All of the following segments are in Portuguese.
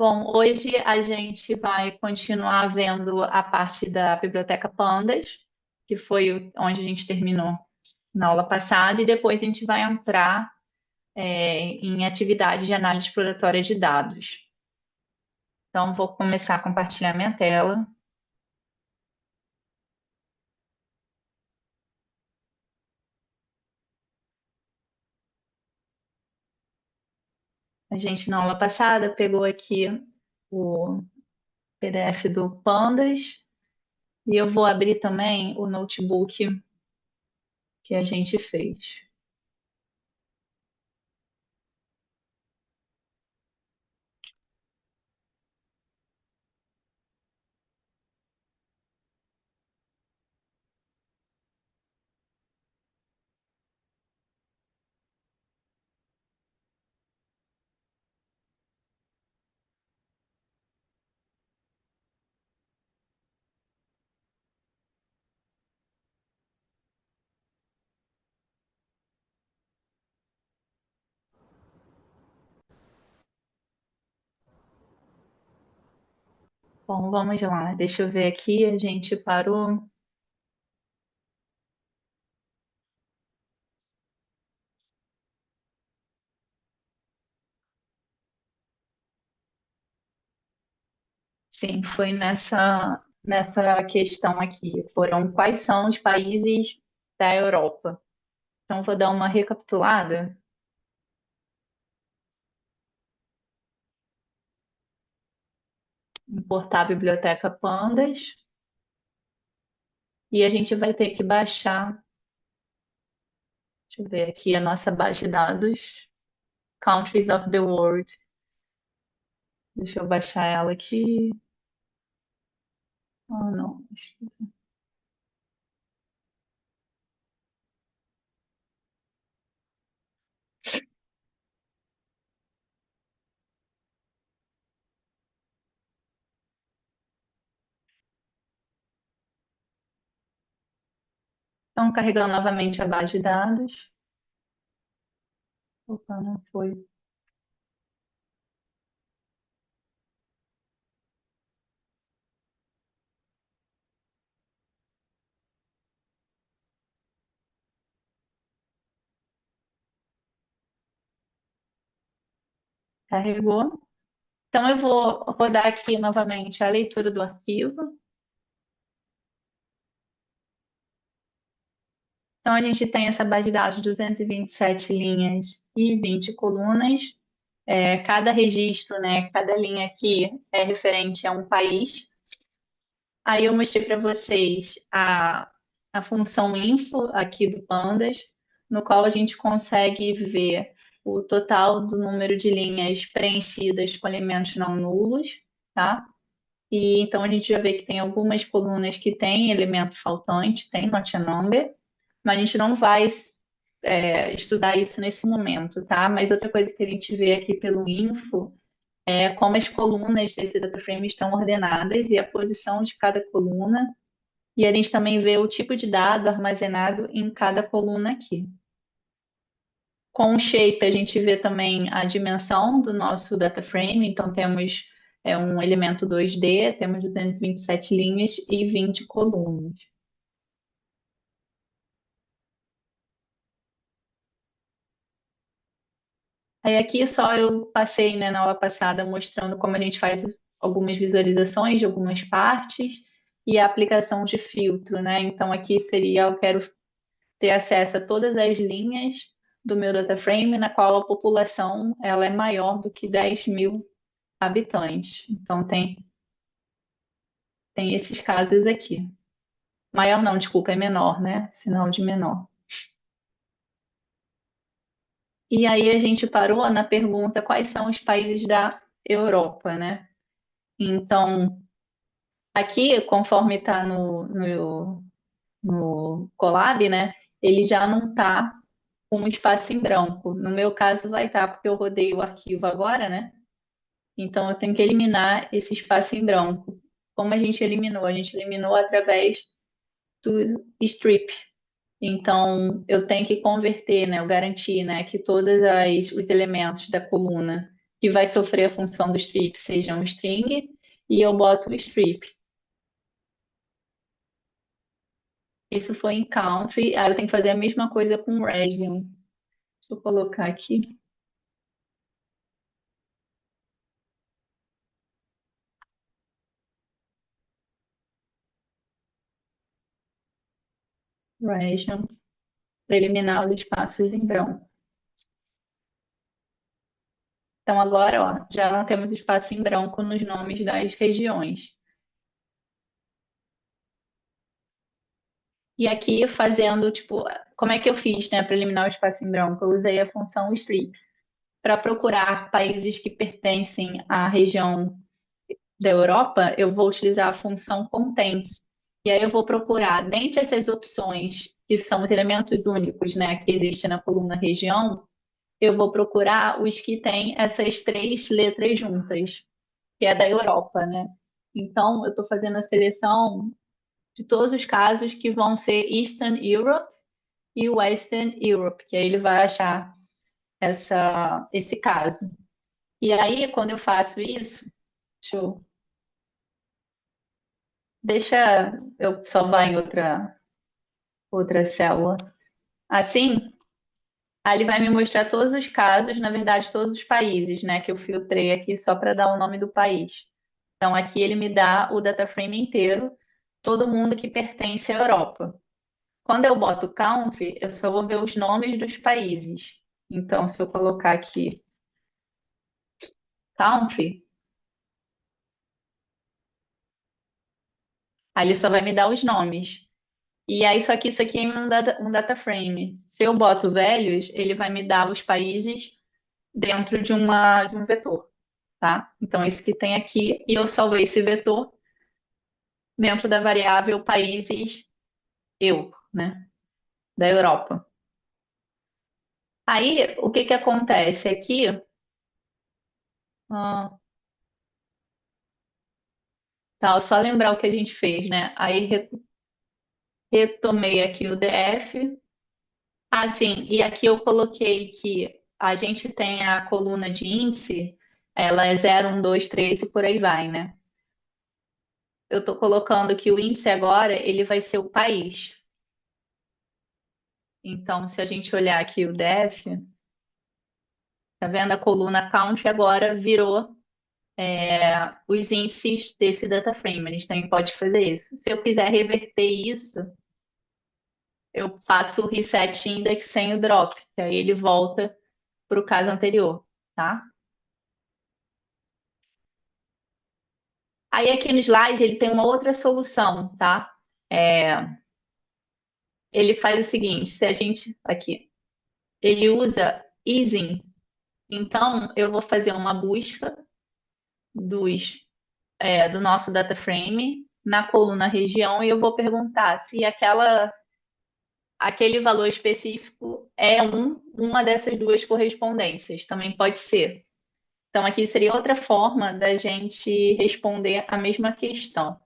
Bom, hoje a gente vai continuar vendo a parte da Biblioteca Pandas, que foi onde a gente terminou na aula passada, e depois a gente vai entrar, em atividades de análise exploratória de dados. Então, vou começar a compartilhar minha tela. A gente, na aula passada, pegou aqui o PDF do Pandas, e eu vou abrir também o notebook que a gente fez. Bom, vamos lá. Deixa eu ver aqui. A gente parou. Sim, foi nessa questão aqui. Foram quais são os países da Europa? Então, vou dar uma recapitulada. Importar a biblioteca Pandas. E a gente vai ter que baixar, deixa eu ver aqui, a nossa base de dados, Countries of the World. Deixa eu baixar ela aqui. Oh, não. Então, carregando novamente a base de dados. Opa, não foi. Carregou. Então, eu vou rodar aqui novamente a leitura do arquivo. Então, a gente tem essa base de dados de 227 linhas e 20 colunas. Cada registro, né, cada linha aqui é referente a um país. Aí eu mostrei para vocês a função info aqui do Pandas, no qual a gente consegue ver o total do número de linhas preenchidas com elementos não nulos, tá? E então a gente já vê que tem algumas colunas que têm elemento faltante, tem not a number, mas a gente não vai estudar isso nesse momento, tá? Mas outra coisa que a gente vê aqui pelo info é como as colunas desse data frame estão ordenadas e a posição de cada coluna. E a gente também vê o tipo de dado armazenado em cada coluna aqui. Com o shape, a gente vê também a dimensão do nosso data frame. Então, temos um elemento 2D, temos 227 linhas e 20 colunas. Aí aqui só eu passei, né, na aula passada mostrando como a gente faz algumas visualizações de algumas partes e a aplicação de filtro, né? Então aqui seria, eu quero ter acesso a todas as linhas do meu data frame na qual a população ela é maior do que 10.000 habitantes. Então tem esses casos aqui. Maior não, desculpa, é menor, né? Sinal de menor. E aí a gente parou na pergunta quais são os países da Europa, né? Então, aqui, conforme está no Colab, né? Ele já não está com um espaço em branco. No meu caso, vai estar, porque eu rodei o arquivo agora, né? Então, eu tenho que eliminar esse espaço em branco. Como a gente eliminou? A gente eliminou através do strip. Então, eu tenho que converter, né? Eu garantir, né, que todos os elementos da coluna que vai sofrer a função do strip seja um string, e eu boto o strip. Isso foi em country, aí eu tenho que fazer a mesma coisa com region. Deixa eu colocar aqui, region, para eliminar os espaços em branco. Então agora, ó, já não temos espaço em branco nos nomes das regiões. E aqui fazendo, tipo, como é que eu fiz, né, para eliminar o espaço em branco? Eu usei a função strip para procurar países que pertencem à região da Europa, eu vou utilizar a função contents. E aí eu vou procurar, dentre essas opções, que são os elementos únicos, né, que existem na coluna região, eu vou procurar os que têm essas três letras juntas, que é da Europa, né? Então, eu estou fazendo a seleção de todos os casos que vão ser Eastern Europe e Western Europe, que aí ele vai achar esse caso. E aí, quando eu faço isso, deixa eu deixa eu salvar em outra célula. Assim, aí ele vai me mostrar todos os casos, na verdade, todos os países, né, que eu filtrei aqui só para dar o nome do país. Então, aqui ele me dá o data frame inteiro, todo mundo que pertence à Europa. Quando eu boto country, eu só vou ver os nomes dos países. Então, se eu colocar aqui country, aí ele só vai me dar os nomes. E aí, só que isso aqui é um data frame. Se eu boto velhos, ele vai me dar os países dentro de um vetor, tá? Então, é isso que tem aqui, e eu salvei esse vetor dentro da variável países eu, né? Da Europa. Aí, o que que acontece aqui? Ah, tá, só lembrar o que a gente fez, né? Aí retomei aqui o DF. Ah, sim, e aqui eu coloquei que a gente tem a coluna de índice, ela é 0, 1, 2, 3 e por aí vai, né? Eu estou colocando que o índice agora, ele vai ser o país. Então, se a gente olhar aqui o DF, tá vendo? A coluna count agora virou os índices desse data frame. A gente também pode fazer isso. Se eu quiser reverter isso, eu faço o reset index sem o drop, que aí ele volta para o caso anterior, tá? Aí aqui no slide ele tem uma outra solução, tá? É, ele faz o seguinte, se a gente aqui, ele usa easing. Então eu vou fazer uma busca do nosso data frame na coluna região e eu vou perguntar se aquele valor específico é uma dessas duas correspondências. Também pode ser. Então, aqui seria outra forma da gente responder a mesma questão.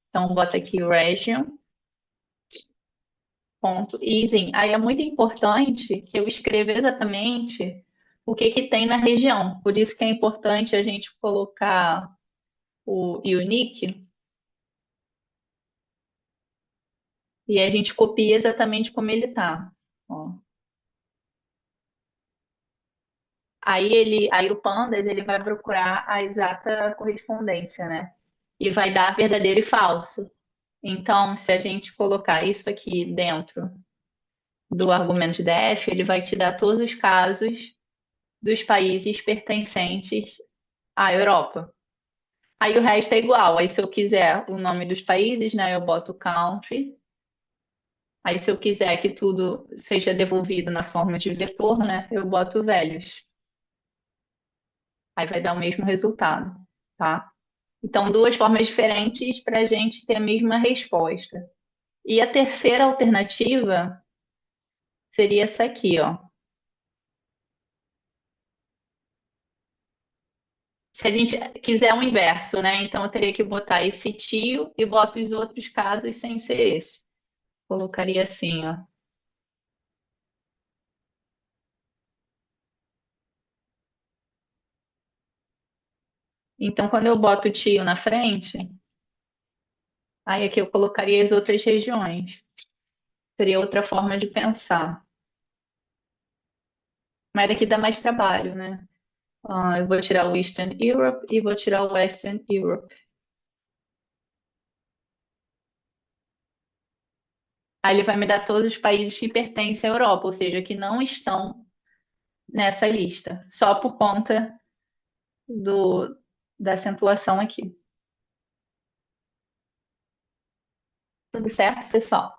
Então, bota aqui region.easing. Aí é muito importante que eu escreva exatamente o que que tem na região. Por isso que é importante a gente colocar o unique e a gente copia exatamente como ele está. Aí o Pandas ele vai procurar a exata correspondência, né? E vai dar verdadeiro e falso. Então, se a gente colocar isso aqui dentro do argumento de def, ele vai te dar todos os casos dos países pertencentes à Europa. Aí o resto é igual. Aí se eu quiser o nome dos países, né, eu boto country. Aí se eu quiser que tudo seja devolvido na forma de vetor, né, eu boto velhos. Aí vai dar o mesmo resultado, tá? Então, duas formas diferentes para a gente ter a mesma resposta. E a terceira alternativa seria essa aqui, ó. Se a gente quiser o inverso, né? Então, eu teria que botar esse tio e boto os outros casos sem ser esse. Colocaria assim, ó. Então, quando eu boto o tio na frente, aí aqui eu colocaria as outras regiões. Seria outra forma de pensar. Mas aqui dá mais trabalho, né? Eu vou tirar o Eastern Europe e vou tirar o Western Europe. Aí ele vai me dar todos os países que pertencem à Europa, ou seja, que não estão nessa lista, só por conta do, da acentuação aqui. Tudo certo, pessoal?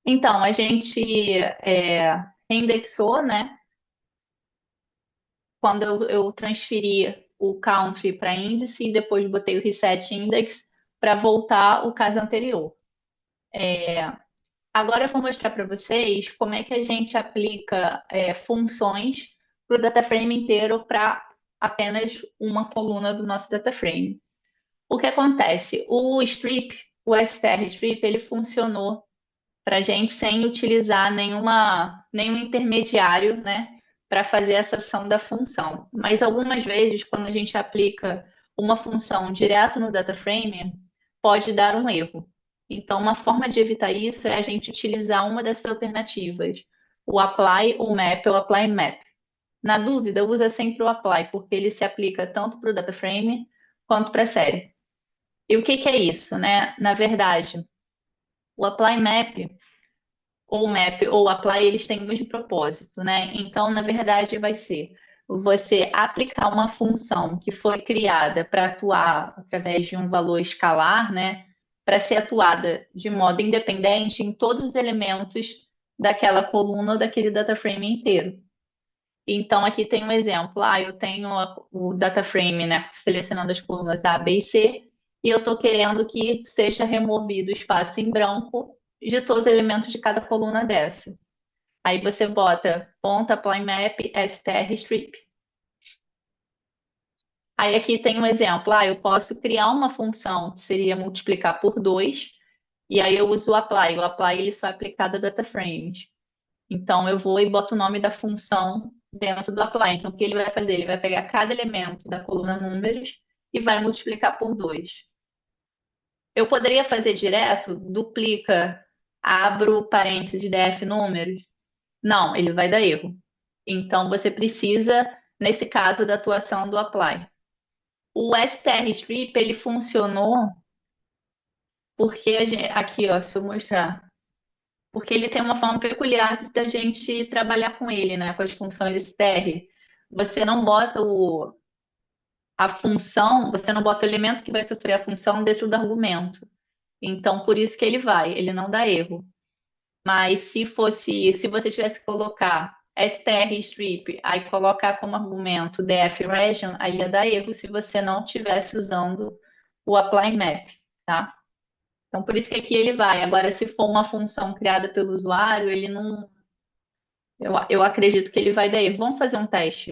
Então, a gente reindexou, né? Quando eu transferi o country para índice e depois botei o reset index para voltar o caso anterior. Agora eu vou mostrar para vocês como é que a gente aplica funções para o data frame inteiro para apenas uma coluna do nosso data frame. O que acontece? O strip, o str strip, ele funcionou para a gente sem utilizar nenhum intermediário, né, para fazer essa ação da função. Mas algumas vezes, quando a gente aplica uma função direto no data frame, pode dar um erro. Então, uma forma de evitar isso é a gente utilizar uma dessas alternativas, o apply, o map ou apply map. Na dúvida, usa sempre o apply, porque ele se aplica tanto para o data frame quanto para a série. E o que que é isso, né? Na verdade, o apply map ou map ou apply, eles têm o mesmo propósito, né? Então, na verdade, vai ser você aplicar uma função que foi criada para atuar através de um valor escalar, né? Para ser atuada de modo independente em todos os elementos daquela coluna ou daquele data frame inteiro. Então, aqui tem um exemplo. Eu tenho o data frame, né? Selecionando as colunas A, B e C, e eu estou querendo que seja removido o espaço em branco de todos os elementos de cada coluna dessa. Aí você bota ponta apply map str strip. Aí aqui tem um exemplo. Eu posso criar uma função que seria multiplicar por 2 e aí eu uso o apply. O apply ele só é aplicado a data frames. Então eu vou e boto o nome da função dentro do apply. Então o que ele vai fazer? Ele vai pegar cada elemento da coluna números e vai multiplicar por 2. Eu poderia fazer direto, duplica, abro parênteses df números. Não, ele vai dar erro. Então, você precisa, nesse caso, da atuação do apply. O str strip, ele funcionou porque aqui, ó, se eu mostrar, porque ele tem uma forma peculiar da gente trabalhar com ele, né, com as funções str. Você não bota a função, você não bota o elemento que vai sofrer a função dentro do argumento. Então, por isso que ele não dá erro. Mas se você tivesse que colocar str strip, aí colocar como argumento df region, aí ia dar erro se você não estivesse usando o apply map, tá? Então, por isso que aqui ele vai. Agora, se for uma função criada pelo usuário, ele não. Eu acredito que ele vai dar erro. Vamos fazer um teste.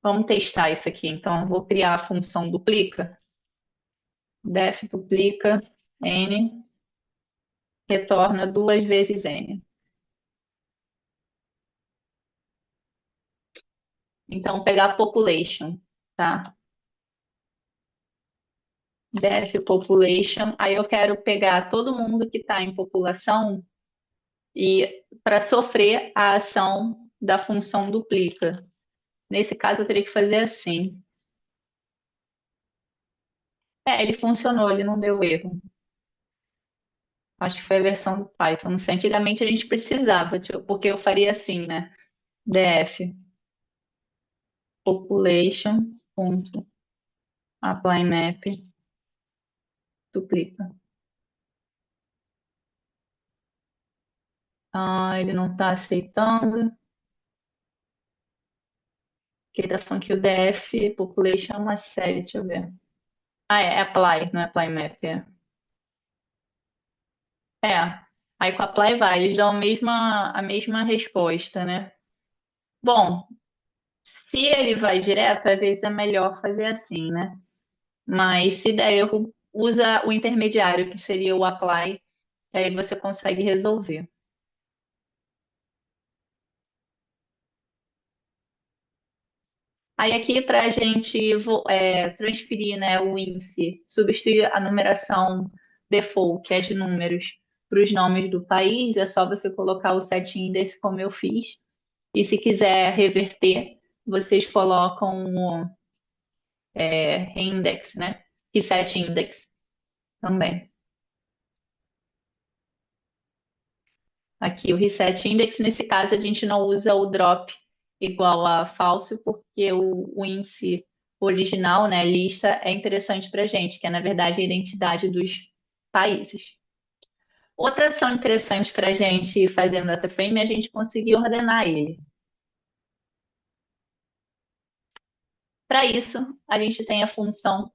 Vamos testar isso aqui. Então, eu vou criar a função duplica. Def duplica n, retorna duas vezes n. Então, pegar population, tá? Def population. Aí eu quero pegar todo mundo que está em população e para sofrer a ação da função duplica. Nesse caso, eu teria que fazer assim. Ele funcionou, ele não deu erro. Acho que foi a versão do Python. Não sei, antigamente a gente precisava, tipo, porque eu faria assim, né? Def population ponto apply map duplica. Ele não está aceitando. Que ele tá falando que o DF population é uma série, deixa eu ver. É apply, não é apply map, é. É. Aí com apply vai, eles dão a mesma resposta, né? Bom, se ele vai direto, às vezes é melhor fazer assim, né? Mas se der erro, usa o intermediário, que seria o apply, que aí você consegue resolver. Aí aqui para a gente transferir, né, o índice, substituir a numeração default, que é de números, para os nomes do país, é só você colocar o set index como eu fiz. E se quiser reverter, vocês colocam o index, né? Reset index também. Aqui o reset index, nesse caso, a gente não usa o drop igual a falso, porque o índice original, né, lista, é interessante para a gente, que é, na verdade, a identidade dos países. Outra ação interessante para a gente fazer no DataFrame é a gente conseguir ordenar ele. Para isso, a gente tem a função.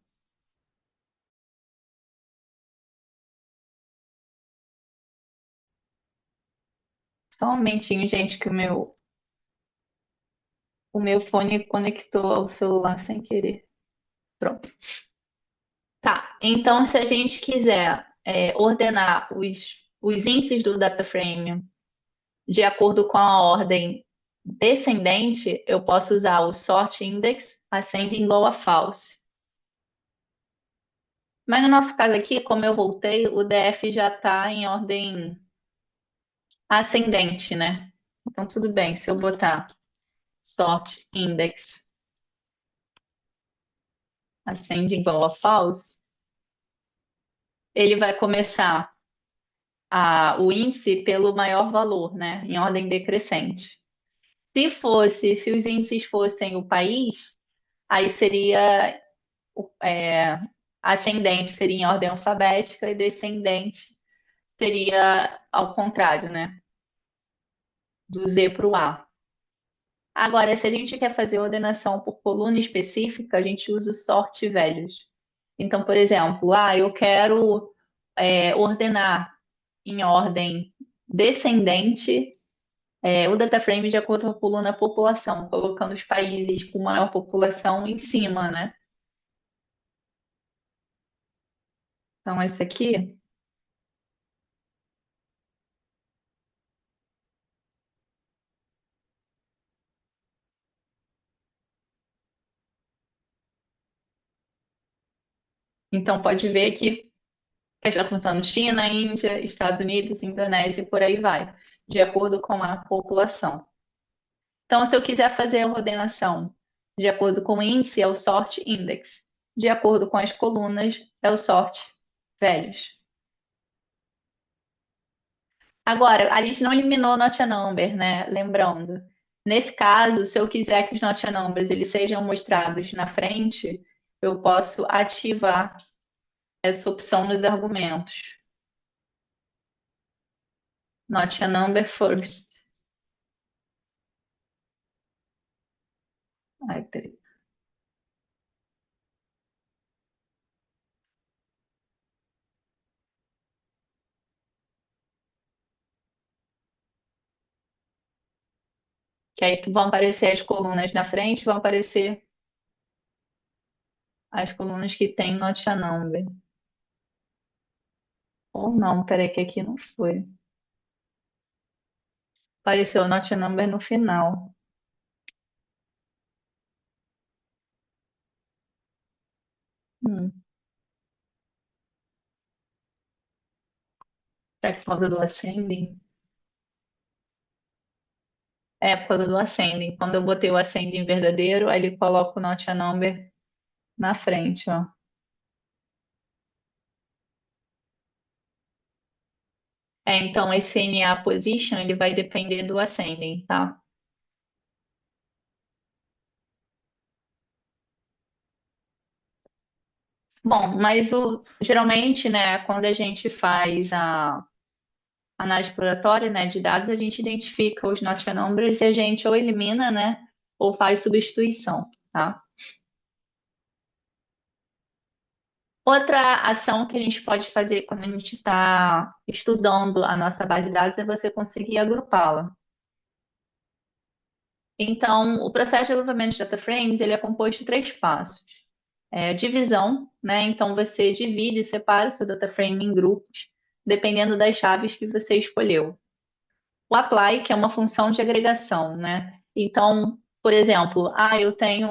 Só um momentinho, gente, que o meu fone conectou ao celular sem querer. Pronto. Tá. Então, se a gente quiser ordenar os índices do DataFrame de acordo com a ordem descendente, eu posso usar o sort index ascending igual a false. Mas no nosso caso aqui, como eu voltei, o DF já está em ordem ascendente, né? Então, tudo bem. Se eu botar sort index ascending igual a false, ele vai começar o índice pelo maior valor, né? Em ordem decrescente. Se os índices fossem o país, aí seria é, ascendente seria em ordem alfabética e descendente seria ao contrário, né? Do Z para o A. Agora, se a gente quer fazer ordenação por coluna específica, a gente usa o sort values. Então, por exemplo, eu quero ordenar em ordem descendente o data frame de acordo com a coluna população, colocando os países com maior população em cima, né? Então, esse aqui, então pode ver que está funcionando China, Índia, Estados Unidos, Indonésia e por aí vai, de acordo com a população. Então, se eu quiser fazer a ordenação de acordo com o índice, é o sort index. De acordo com as colunas, é o sort velhos. Agora, a gente não eliminou o not a number, né? Lembrando. Nesse caso, se eu quiser que os not a numbers eles sejam mostrados na frente, eu posso ativar essa opção nos argumentos. Not a number first. Ai, peraí. Que aí vão aparecer as colunas na frente, vão aparecer as colunas que tem not a number. Ou não, peraí que aqui não foi. Apareceu not a number no final. Hum. Será que por causa do ascending? É, por causa do ascending. Quando eu botei o ascending verdadeiro, aí ele coloca o not a number na frente, ó. Então esse NA position, ele vai depender do ascending, tá? Bom, mas geralmente, né, quando a gente faz a análise exploratória, né, de dados, a gente identifica os not numbers e a gente ou elimina, né, ou faz substituição, tá? Outra ação que a gente pode fazer quando a gente está estudando a nossa base de dados é você conseguir agrupá-la. Então, o processo de agrupamento de data frames, ele é composto de três passos. Divisão, né? Então, você divide e separa o seu data frame em grupos, dependendo das chaves que você escolheu. O apply, que é uma função de agregação, né? Então, Por exemplo, eu tenho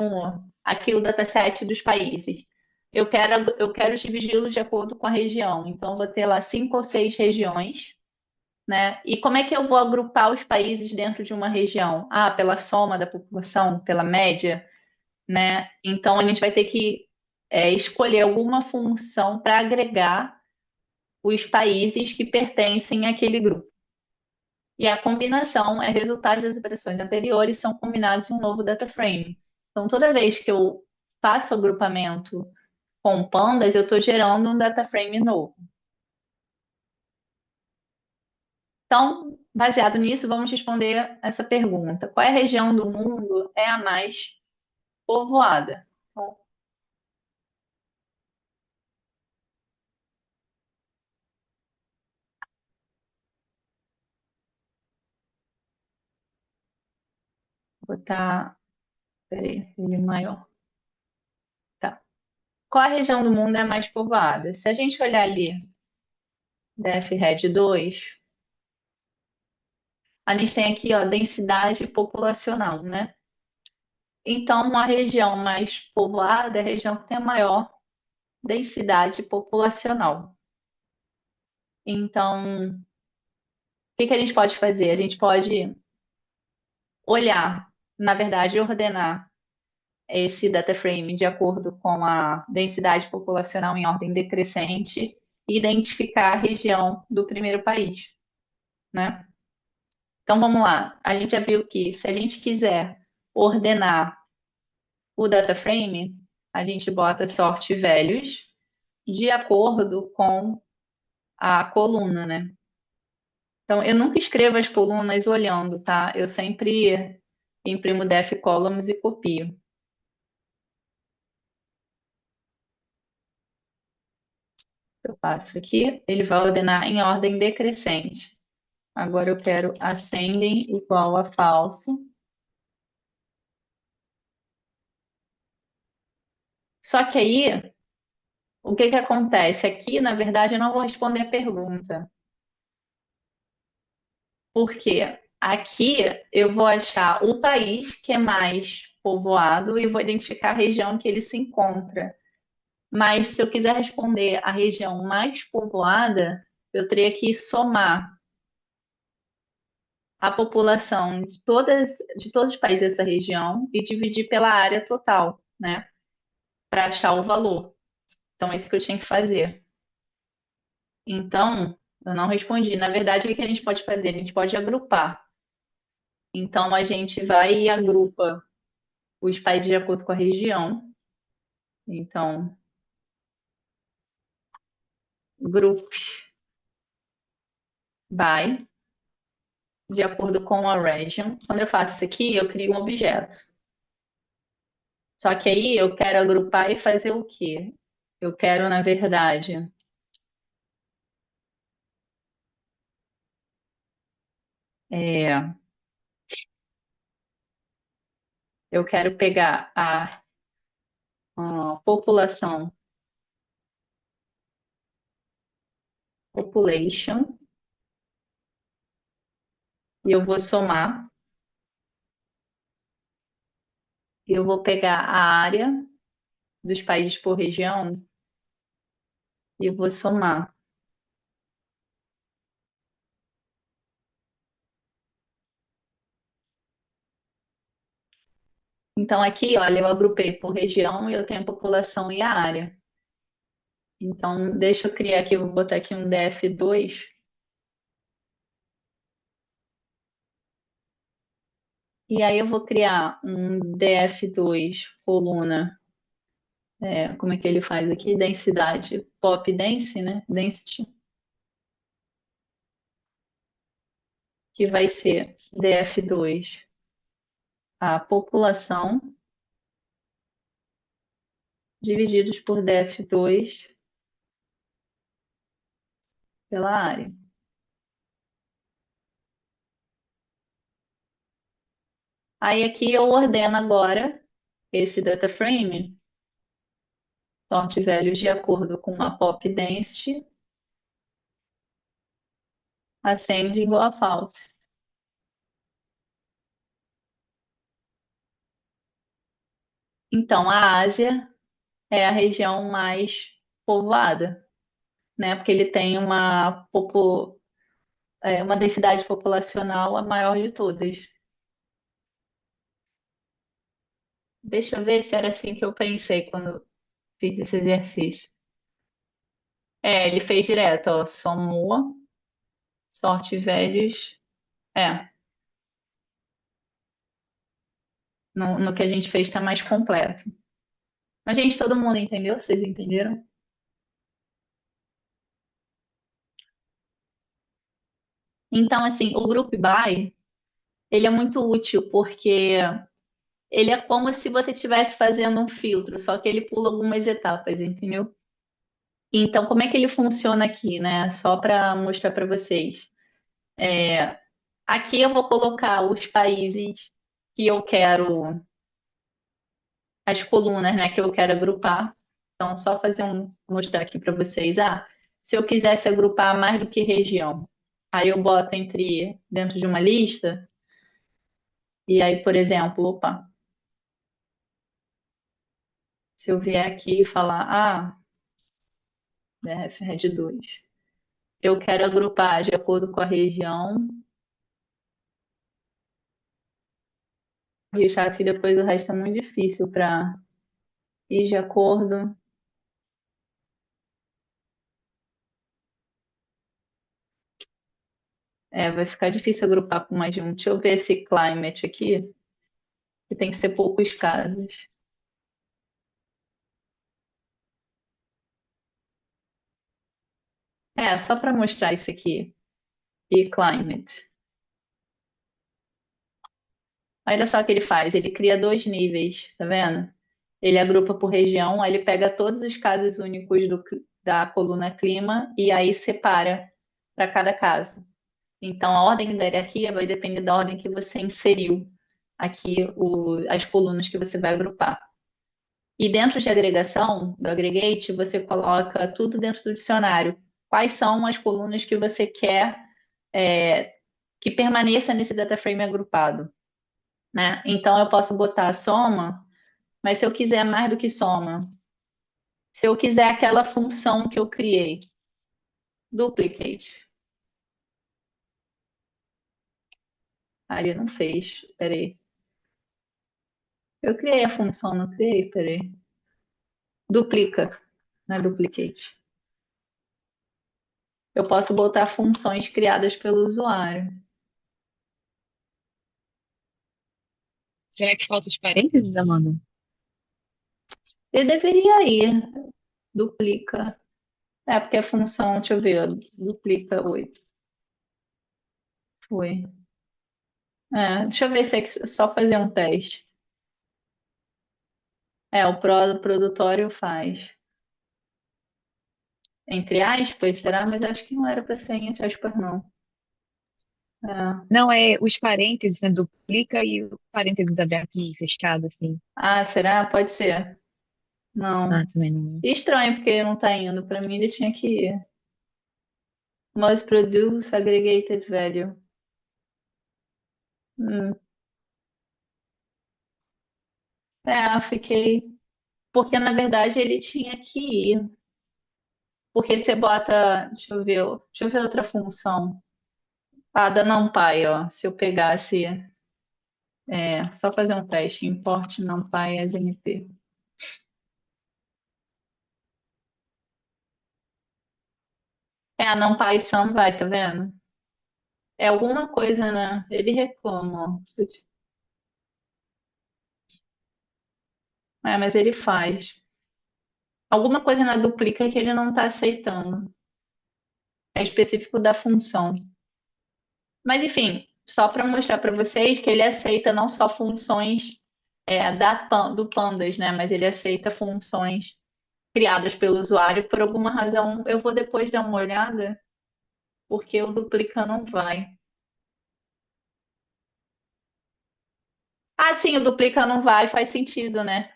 aqui o dataset dos países. Eu quero dividi-los de acordo com a região. Então, eu vou ter lá 5 ou 6 regiões, né? E como é que eu vou agrupar os países dentro de uma região? Pela soma da população, pela média, né? Então, a gente vai ter que escolher alguma função para agregar os países que pertencem àquele grupo. E a combinação é resultado das operações anteriores são combinados em um novo data frame. Então, toda vez que eu faço agrupamento com pandas, eu estou gerando um data frame novo. Então, baseado nisso, vamos responder essa pergunta: qual é a região do mundo é a mais povoada? Então, vou botar, peraí, ele maior. Tá. Qual a região do mundo é a mais povoada? Se a gente olhar ali, DF-RED 2, a gente tem aqui, ó, densidade populacional, né? Então, a região mais povoada é a região que tem a maior densidade populacional. Então, o que que a gente pode fazer? A gente pode olhar, na verdade, ordenar esse data frame de acordo com a densidade populacional em ordem decrescente e identificar a região do primeiro país, né? Então, vamos lá. A gente já viu que se a gente quiser ordenar o data frame, a gente bota sort values de acordo com a coluna, né? Então, eu nunca escrevo as colunas olhando, tá? Eu sempre imprimo def columns e copio. Eu passo aqui, ele vai ordenar em ordem decrescente. Agora eu quero ascending igual a falso. Só que aí, o que que acontece? Aqui, na verdade, eu não vou responder a pergunta. Porque aqui eu vou achar o país que é mais povoado e vou identificar a região que ele se encontra. Mas se eu quiser responder a região mais povoada, eu teria que somar a população de todos os países dessa região e dividir pela área total, né? Para achar o valor. Então, é isso que eu tinha que fazer. Então, eu não respondi. Na verdade, o que que a gente pode fazer? A gente pode agrupar. Então, a gente vai e agrupa os países de acordo com a região. Então, groups by, de acordo com a region. Quando eu faço isso aqui, eu crio um objeto. Só que aí eu quero agrupar e fazer o quê? Eu quero, na verdade, é, eu quero pegar a population, e eu vou somar, e eu vou pegar a área dos países por região e eu vou somar. Então aqui, olha, eu agrupei por região e eu tenho a população e a área. Então, deixa eu criar aqui, eu vou botar aqui um DF2. E aí eu vou criar um DF2 coluna, como é que ele faz aqui? Densidade, pop dense, né? Density, que vai ser DF2 a população divididos por DF2 pela área. Aí aqui eu ordeno agora esse data frame, sort values de acordo com a pop density, ascend igual a false. Então, a Ásia é a região mais povoada, né? Porque ele tem uma densidade populacional a maior de todas. Deixa eu ver se era assim que eu pensei quando fiz esse exercício. É, ele fez direto, ó, Samoa, Sorte Velhos. É, no que a gente fez está mais completo. Mas, gente, todo mundo entendeu? Vocês entenderam? Então, assim, o Group By, ele é muito útil porque ele é como se você estivesse fazendo um filtro, só que ele pula algumas etapas, entendeu? Então, como é que ele funciona aqui, né? Só para mostrar para vocês. Aqui eu vou colocar os países que eu quero, as colunas, né, que eu quero agrupar. Então, só mostrar aqui para vocês. Ah, se eu quisesse agrupar mais do que região, aí eu boto dentro de uma lista, e aí, por exemplo, opa, se eu vier aqui e falar, BRF Red 2, eu quero agrupar de acordo com a região, e o chato que depois o resto é muito difícil para ir de acordo. É, vai ficar difícil agrupar com mais de um. Deixa eu ver esse climate aqui, que tem que ser poucos casos. É, só para mostrar isso aqui. E climate. Olha só o que ele faz. Ele cria dois níveis, tá vendo? Ele agrupa por região, aí ele pega todos os casos únicos da coluna clima e aí separa para cada caso. Então, a ordem da hierarquia vai depender da ordem que você inseriu aqui as colunas que você vai agrupar. E dentro de agregação, do aggregate, você coloca tudo dentro do dicionário. Quais são as colunas que você quer que permaneça nesse data frame agrupado, né? Então eu posso botar soma, mas se eu quiser mais do que soma, se eu quiser aquela função que eu criei, duplicate. Ali não fez. Peraí. Eu criei a função, não criei? Peraí. Duplica, não é duplicate. Eu posso botar funções criadas pelo usuário. Será que falta os parênteses, Amanda? Ele deveria ir, duplica. É, porque a função, deixa eu ver, duplica 8. Foi. É, deixa eu ver se é só fazer um teste. É, o produtório faz. Entre aspas, será? Mas acho que não era para ser entre aspas, não. É. Não, é os parênteses, né? Duplica e o parênteses aberto e fechado, assim. Ah, será? Pode ser. Ah, Não. também não. Estranho, porque não tá indo. Para mim, ele tinha que ir. Must produce aggregated value. Hum. É, fiquei. Porque na verdade ele tinha que ir. Porque você bota. Deixa eu ver outra função. Ah, da NumPy, ó. Se eu pegasse. Só fazer um teste. Import NumPy as NP. É, a NumPy sum vai, tá vendo? É alguma coisa, né? Ele reclama, ó. Mas ele faz. Alguma coisa na duplica que ele não está aceitando. É específico da função. Mas enfim, só para mostrar para vocês que ele aceita não só funções do Pandas, né? Mas ele aceita funções criadas pelo usuário. Por alguma razão, eu vou depois dar uma olhada, porque o duplica não vai. Ah, sim, o duplica não vai, faz sentido, né?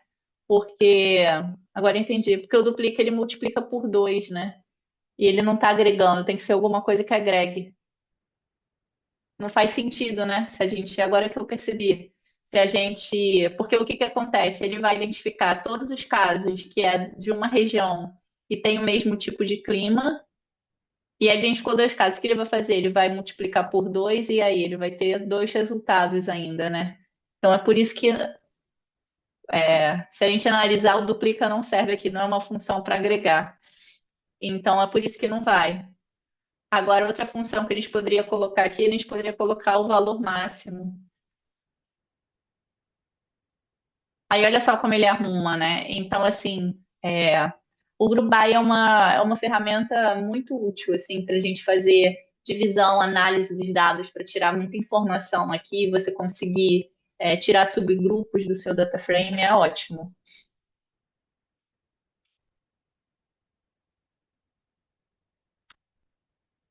Porque agora entendi, porque o duplica ele multiplica por 2, né? E ele não está agregando, tem que ser alguma coisa que agregue. Não faz sentido, né? Se a gente, agora que eu percebi, Se a gente, porque o que que acontece? Ele vai identificar todos os casos que é de uma região e tem o mesmo tipo de clima, e aí identificou dois casos. O que ele vai fazer? Ele vai multiplicar por dois e aí ele vai ter dois resultados ainda, né? Então é por isso que se a gente analisar, o duplica não serve aqui, não é uma função para agregar. Então é por isso que não vai. Agora, outra função que a gente poderia colocar aqui, a gente poderia colocar o valor máximo. Aí olha só como ele arruma, né? Então, assim, o Grubai é uma ferramenta muito útil, assim, para a gente fazer divisão, análise dos dados, para tirar muita informação aqui, você conseguir tirar subgrupos do seu data frame, é ótimo.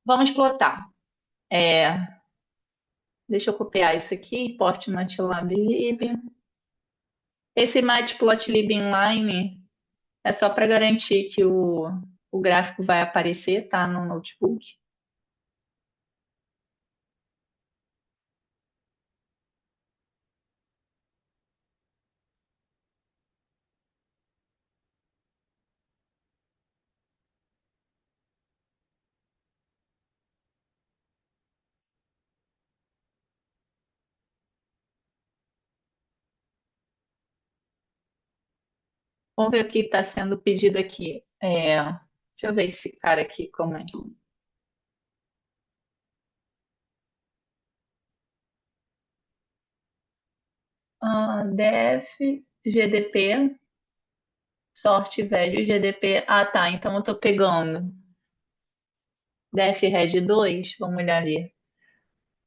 Vamos plotar. É, deixa eu copiar isso aqui, Port MATLAB. Esse Matplotlib inline é só para garantir que o gráfico vai aparecer, tá, no notebook. Vamos ver o que está sendo pedido aqui. Deixa eu ver esse cara aqui como é. Def, GDP, sorte velho, GDP. Ah, tá. Então eu estou pegando Def Red 2, vamos olhar ali.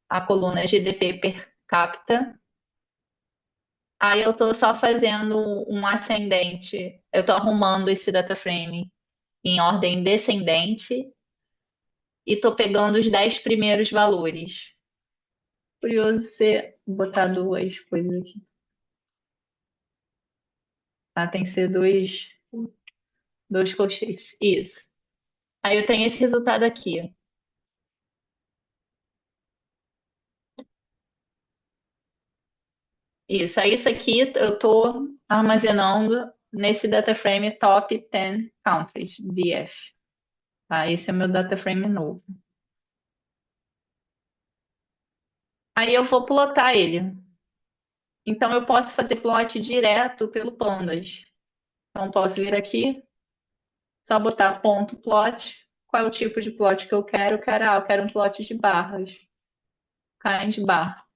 A coluna GDP per capita. Aí eu estou só fazendo um ascendente. Eu estou arrumando esse data frame em ordem descendente e estou pegando os 10 primeiros valores. Curioso você botar duas coisas aqui. Tá? Tem que ser dois colchetes. Isso. Aí eu tenho esse resultado aqui. Isso. Aí isso aqui eu estou armazenando nesse data frame top 10 countries, DF. Tá? Esse é meu data frame novo. Aí eu vou plotar ele. Então eu posso fazer plot direto pelo Pandas. Então posso vir aqui, só botar ponto plot. Qual é o tipo de plot que eu quero? Eu quero um plot de barras. Kind bar.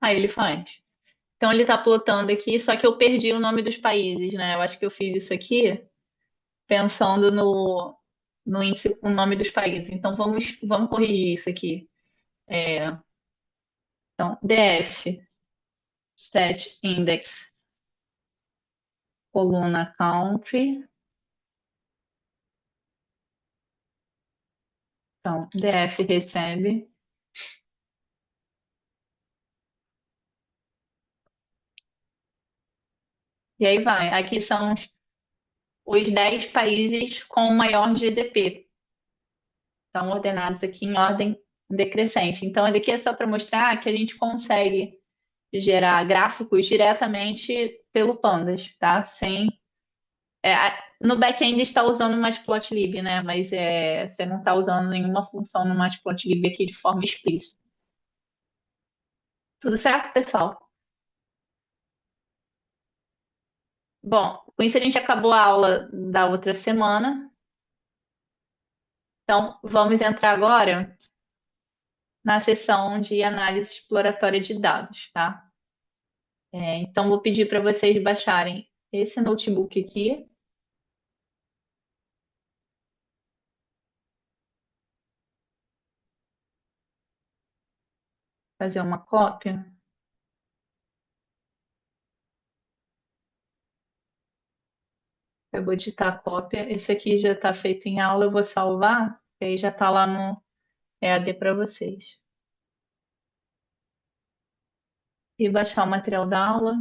Aí ele faz. Então ele está plotando aqui, só que eu perdi o nome dos países, né? Eu acho que eu fiz isso aqui pensando no índice com o nome dos países. Então vamos corrigir isso aqui. Então, DF, set index, coluna country. Então, DF recebe. E aí vai. Aqui são os 10 países com maior GDP. Estão ordenados aqui em ordem decrescente. Então, aqui é só para mostrar que a gente consegue gerar gráficos diretamente pelo Pandas, tá? No back-end está usando o Matplotlib, né? Mas você não está usando nenhuma função no Matplotlib aqui de forma explícita. Tudo certo, pessoal? Bom, com isso a gente acabou a aula da outra semana. Então, vamos entrar agora na seção de análise exploratória de dados, tá? Então, vou pedir para vocês baixarem esse notebook aqui, fazer uma cópia. Eu vou digitar a cópia. Esse aqui já está feito em aula, eu vou salvar, e aí já está lá no EAD para vocês. E baixar o material da aula,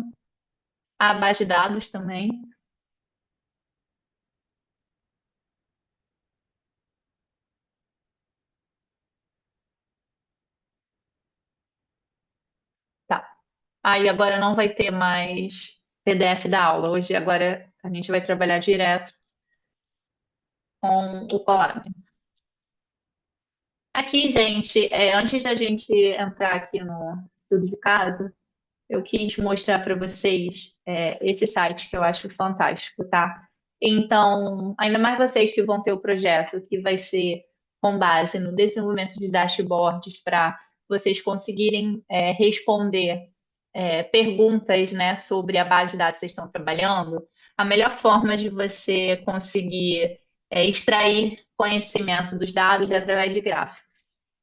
a base de dados também. Aí agora não vai ter mais PDF da aula. Hoje, agora, a gente vai trabalhar direto com o Colab. Aqui, gente, antes da gente entrar aqui no estudo de caso, eu quis mostrar para vocês esse site que eu acho fantástico, tá? Então, ainda mais vocês que vão ter o projeto, que vai ser com base no desenvolvimento de dashboards para vocês conseguirem responder perguntas, né, sobre a base de dados que vocês estão trabalhando, a melhor forma de você conseguir extrair conhecimento dos dados é através de gráficos.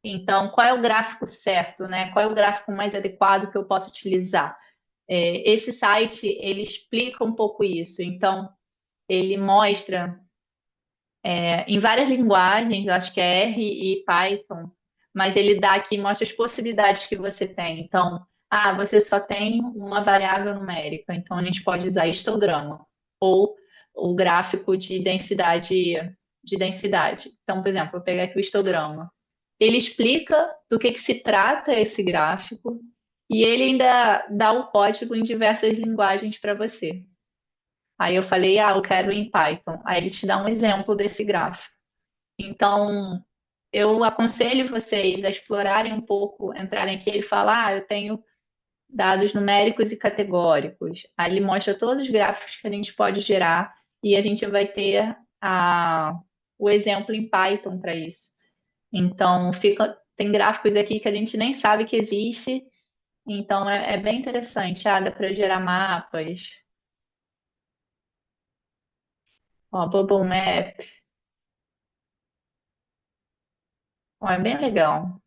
Então, qual é o gráfico certo, né? Qual é o gráfico mais adequado que eu posso utilizar? Esse site, ele explica um pouco isso. Então, ele mostra em várias linguagens, eu acho que é R e Python, mas ele dá aqui, mostra as possibilidades que você tem. Então, você só tem uma variável numérica, então a gente pode usar histograma ou o gráfico de densidade. Então, por exemplo, vou pegar aqui o histograma. Ele explica do que se trata esse gráfico e ele ainda dá o código em diversas linguagens para você. Aí eu falei, eu quero em Python. Aí ele te dá um exemplo desse gráfico. Então, eu aconselho vocês a explorarem um pouco, entrarem aqui e falar, eu tenho dados numéricos e categóricos. Aí ele mostra todos os gráficos que a gente pode gerar e a gente vai ter o exemplo em Python para isso. Então, tem gráficos aqui que a gente nem sabe que existe, então é bem interessante. Dá para gerar mapas, ó, Bubble Map, ó, é bem legal.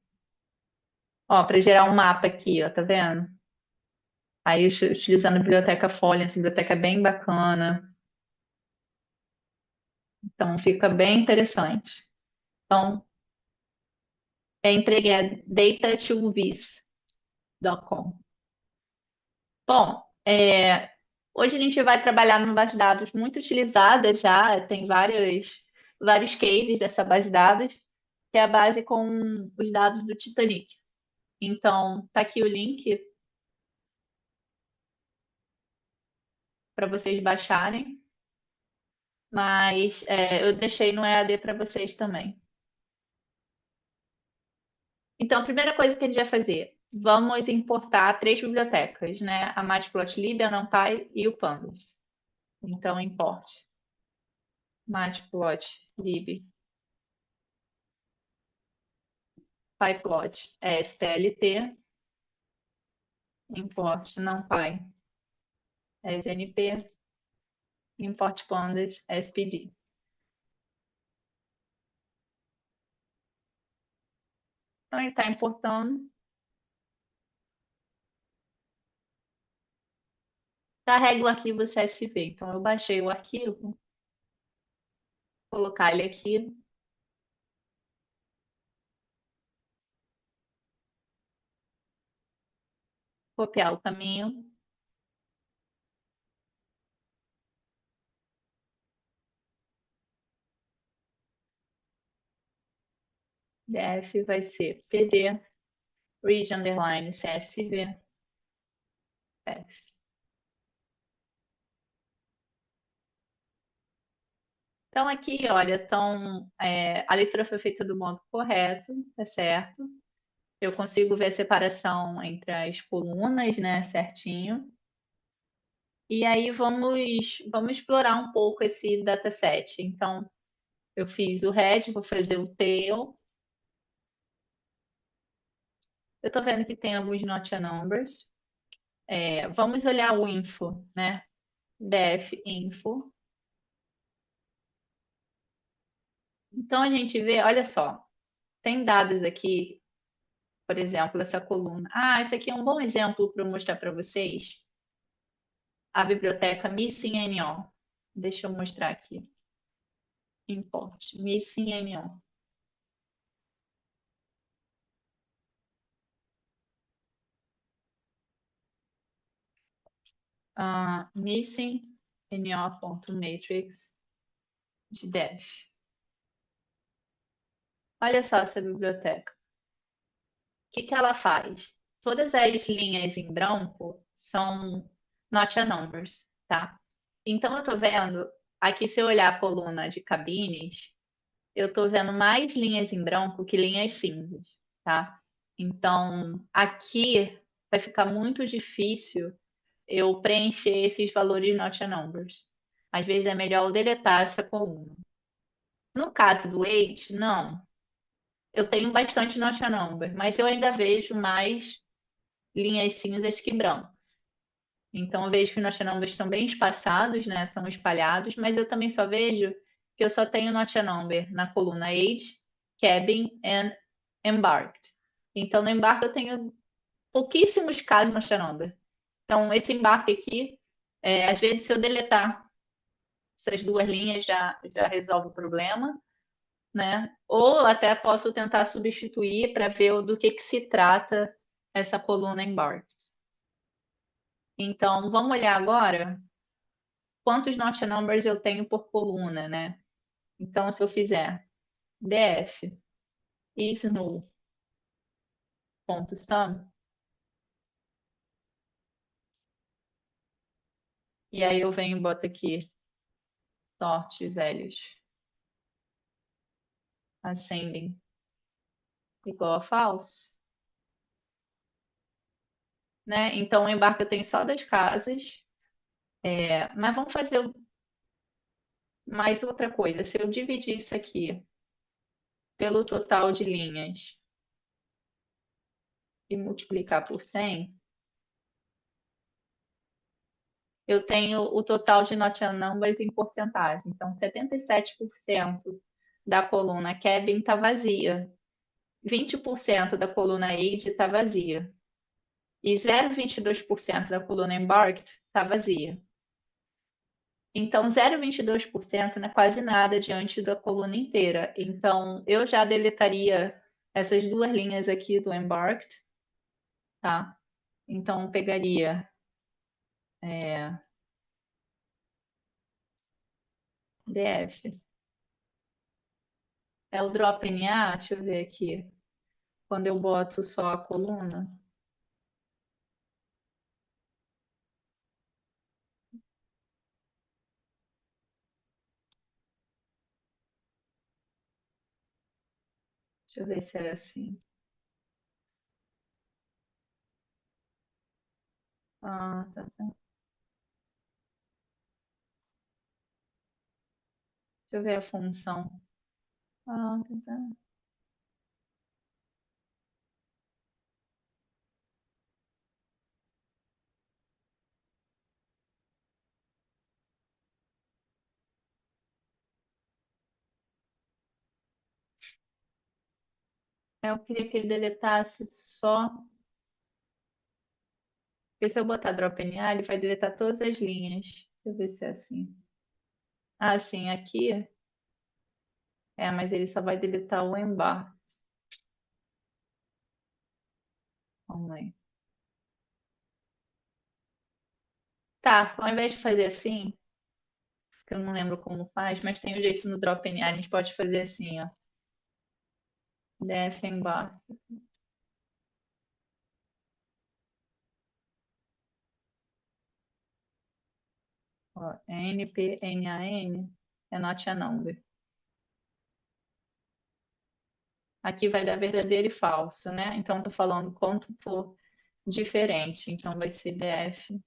Ó, para gerar um mapa aqui, ó, tá vendo? Aí utilizando a biblioteca Folha, essa biblioteca é bem bacana, então fica bem interessante. Então, entreguei a data2viz.com. Bom, hoje a gente vai trabalhar numa base de dados muito utilizada já, tem vários cases dessa base de dados, que é a base com os dados do Titanic. Então, tá aqui o link para vocês baixarem, mas eu deixei no EAD para vocês também. Então, a primeira coisa que a gente vai fazer, vamos importar três bibliotecas, né? A Matplotlib, a NumPy e o Pandas. Então, importe Matplotlib, PyPlot, SPLT, import NumPy, SNP, import Pandas, SPD. Então, ele está importando. Carrega o arquivo CSV. Então, eu baixei o arquivo, vou colocar ele aqui, copiar o caminho, def vai ser pd, read underline csv, f. Então, aqui, olha, a leitura foi feita do modo correto, tá certo? Eu consigo ver a separação entre as colunas, né, certinho. E aí vamos explorar um pouco esse dataset. Então, eu fiz o head, vou fazer o tail. Eu estou vendo que tem alguns not a numbers. Vamos olhar o info, né? Def info. Então a gente vê, olha só, tem dados aqui, por exemplo, essa coluna. Esse aqui é um bom exemplo para eu mostrar para vocês. A biblioteca MissingNO. Deixa eu mostrar aqui. Import MissingNO. missing.no.matrix de def. Olha só essa biblioteca. O que ela faz? todas as linhas em branco são notch numbers, tá? Então eu tô vendo aqui, se eu olhar a coluna de cabines, eu tô vendo mais linhas em branco que linhas cinzas, tá? Então aqui vai ficar muito difícil eu preencher esses valores notch numbers. Às vezes é melhor eu deletar essa coluna. No caso do age, não. Eu tenho bastante notch number, mas eu ainda vejo mais linhas cinzas que branco. Então eu vejo que notch numbers estão bem espaçados, né? Estão espalhados, mas eu também só vejo que eu só tenho notch number na coluna age, cabin and embarked. Então no embarque eu tenho pouquíssimos casos notch number. Então esse embarque aqui, às vezes se eu deletar essas duas linhas já resolve o problema, né? Ou até posso tentar substituir para ver do que se trata essa coluna embarked. Então vamos olhar agora quantos notch numbers eu tenho por coluna, né? Então, se eu fizer df is null.sum, e aí eu venho e boto aqui sort values ascending igual a false, né? Então, o embarque eu tenho só das casas, mas vamos fazer mais outra coisa. Se eu dividir isso aqui pelo total de linhas e multiplicar por 100, eu tenho o total de not numbers em porcentagem. Então, 77% da coluna cabin está vazia, 20% da coluna age está vazia e 0,22% da coluna embarked está vazia. Então, 0,22% não é quase nada diante da coluna inteira. Então, eu já deletaria essas duas linhas aqui do embarked, tá? Então, eu pegaria df. É o drop NA, deixa eu ver aqui. Quando eu boto só a coluna. Deixa eu ver se era assim. Ah, tá, tá. Deixa eu ver a função. Ah, tá, tá. Eu queria que ele deletasse só. Porque se eu botar drop NA, ele vai deletar todas as linhas. Deixa eu ver se é assim. Ah, sim, aqui. Mas ele só vai deletar o embar. Vamos aí. Tá, ao invés de fazer assim, que eu não lembro como faz, mas tem um jeito no drop NA, a gente pode fazer assim, ó. Def embar. Ó, NPNAN é not a number. Aqui vai dar verdadeiro e falso, né? Então, estou falando quanto for diferente. Então, vai ser df.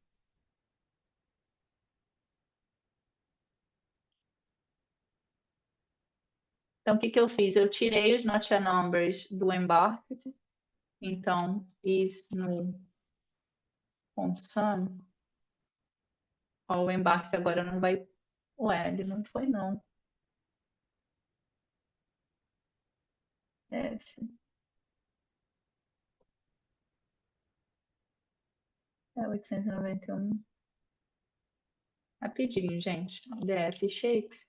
Então, o que que eu fiz? Eu tirei os not a numbers do embarked. Então, is no ponto sum. Ó, o embarked agora não vai. Ué, ele não foi, não. Df. É 891. Rapidinho, gente. Df shape.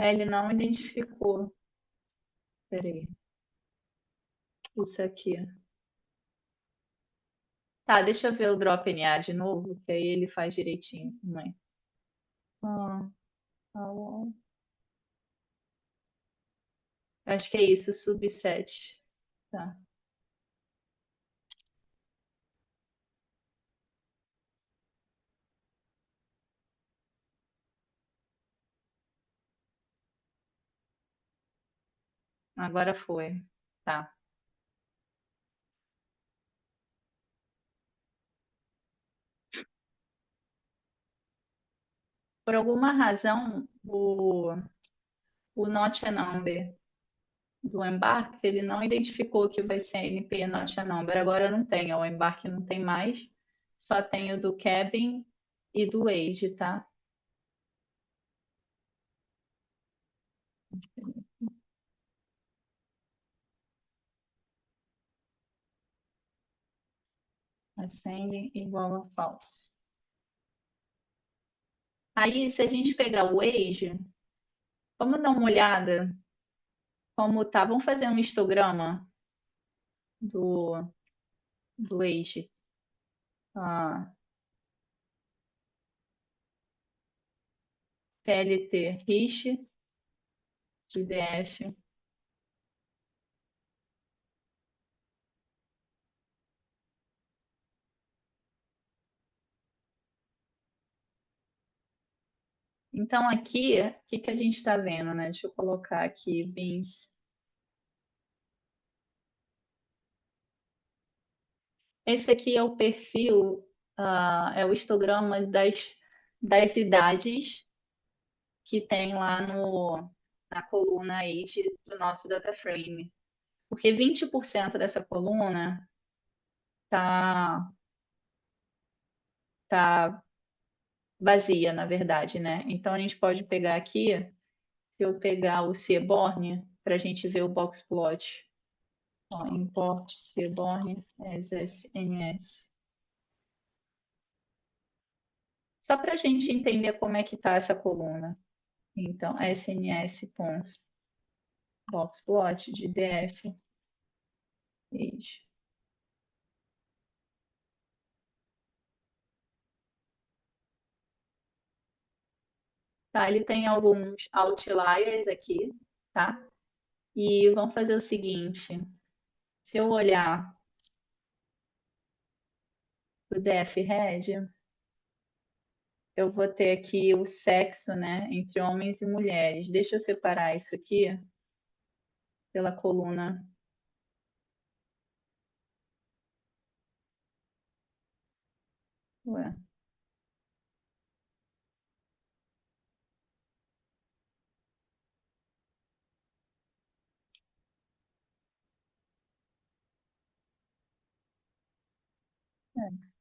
Ele não identificou. Peraí. Isso aqui. Tá, deixa eu ver o drop NA de novo, que aí ele faz direitinho também. Ah, tá bom. Acho que é isso, subset. Tá. Agora foi. Tá. Por alguma razão, o Not a Number do embarque, ele não identificou que vai ser NP Not a Number. Agora não tem, ó, o embarque não tem mais. Só tem o do cabin e do age, tá? Ascending igual a false. Aí, se a gente pegar o age, vamos dar uma olhada como tá. Vamos fazer um histograma do, do age. Ah, PLT RISC, GDF. Então, aqui, o que que a gente está vendo, né? Deixa eu colocar aqui, bins. Esse aqui é o perfil, é o histograma das idades que tem lá na coluna age do nosso data frame. Porque 20% dessa coluna tá, tá vazia, na verdade, né? Então a gente pode pegar aqui, se eu pegar o Seaborn, para a gente ver o box plot. Ó, import Seaborn as SNS. Só para a gente entender como é que está essa coluna. Então, sns.boxplot de df age. Tá, ele tem alguns outliers aqui, tá? E vamos fazer o seguinte: se eu olhar o dfred, eu vou ter aqui o sexo, né, entre homens e mulheres. Deixa eu separar isso aqui pela coluna. Ué,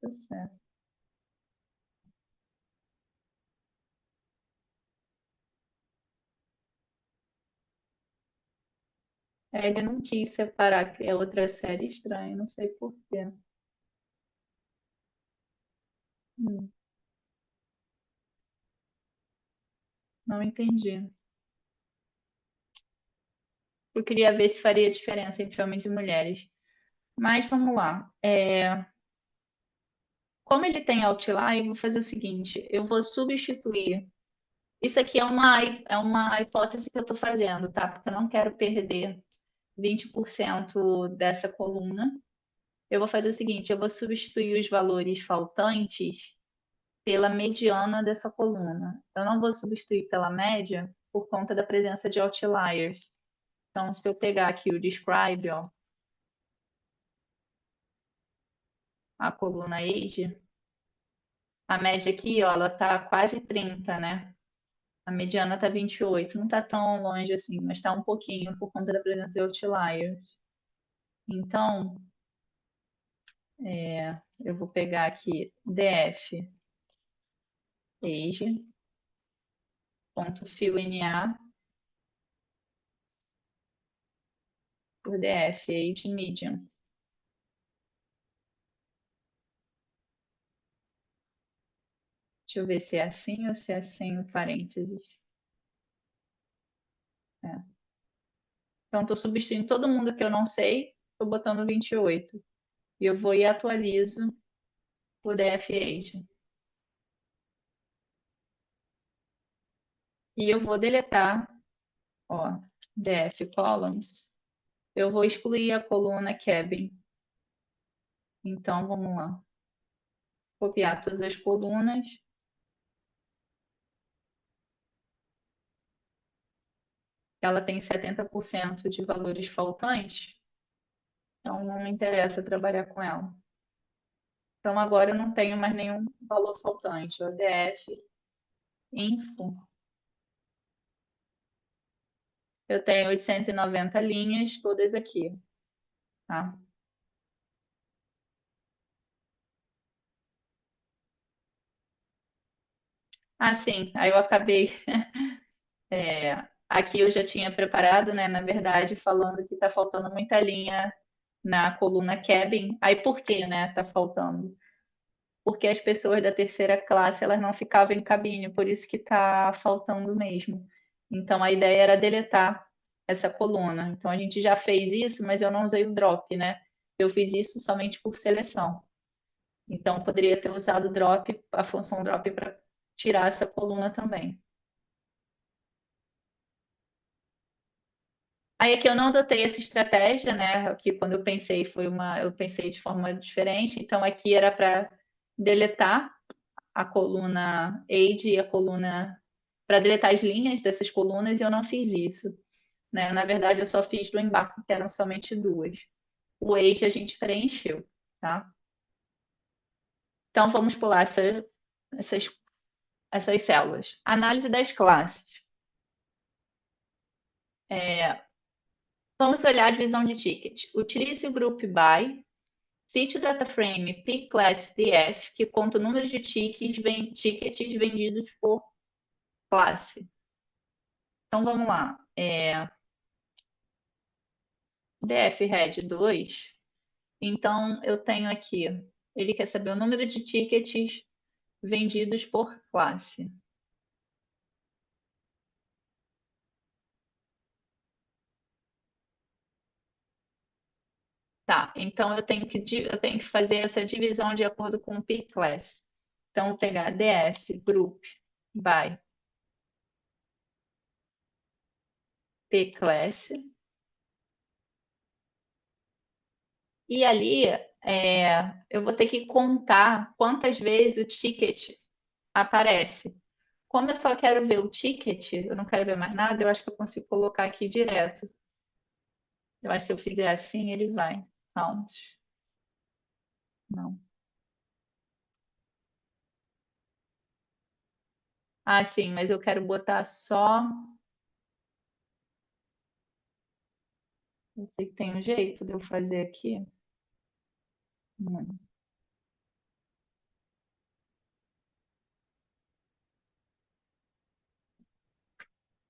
tá certo. É, ele não quis separar, que é outra série estranha, não sei por quê. Hum, não entendi. Eu queria ver se faria diferença entre homens e mulheres. Mas vamos lá. Como ele tem outline, eu vou fazer o seguinte: eu vou substituir. Isso aqui é uma hipótese que eu estou fazendo, tá? Porque eu não quero perder 20% dessa coluna. Eu vou fazer o seguinte: eu vou substituir os valores faltantes pela mediana dessa coluna. Eu não vou substituir pela média por conta da presença de outliers. Então, se eu pegar aqui o describe, ó, a coluna age, a média aqui, ó, ela tá quase 30, né? A mediana tá 28. Não tá tão longe assim, mas tá um pouquinho por conta da presença de outliers. Então, eu vou pegar aqui df age.fillNA por df age median. Deixa eu ver se é assim ou se é sem o parênteses. É. Então, estou substituindo todo mundo que eu não sei, estou botando 28. E eu vou e atualizo o DF Age. E eu vou deletar, ó, DF Columns. Eu vou excluir a coluna Cabin. Então, vamos lá. Copiar todas as colunas. Ela tem 70% de valores faltantes, então não me interessa trabalhar com ela. Então agora eu não tenho mais nenhum valor faltante. O DF Info. Eu tenho 890 linhas, todas aqui, tá? Ah, sim. Aí eu acabei. Aqui eu já tinha preparado, né? Na verdade, falando que está faltando muita linha na coluna Cabin. Aí por que, né? Tá faltando? Porque as pessoas da terceira classe elas não ficavam em cabine, por isso que está faltando mesmo. Então a ideia era deletar essa coluna. Então a gente já fez isso, mas eu não usei o drop, né? Eu fiz isso somente por seleção. Então poderia ter usado o drop, a função drop para tirar essa coluna também. Aí aqui eu não adotei essa estratégia, né? Aqui quando eu pensei de forma diferente. Então aqui era para deletar a coluna age e a coluna para deletar as linhas dessas colunas e eu não fiz isso, né? Na verdade, eu só fiz do embarque, que eram somente duas. O age a gente preencheu, tá? Então vamos pular essas, essas células. Análise das classes. É, vamos olhar a divisão de tickets. Utilize o group by, cite o data frame pclass df, que conta o número de tickets vendidos por classe. Então vamos lá. DF 2. Então, eu tenho aqui, ele quer saber o número de tickets vendidos por classe. Tá, então eu tenho que fazer essa divisão de acordo com o P-Class. Então, eu vou pegar DF Group by P-Class. E ali, eu vou ter que contar quantas vezes o ticket aparece. Como eu só quero ver o ticket, eu não quero ver mais nada, eu acho que eu consigo colocar aqui direto. Eu acho que se eu fizer assim, ele vai. Count. Não. Ah, sim, mas eu quero botar só. Eu sei que tem um jeito de eu fazer aqui. Hum.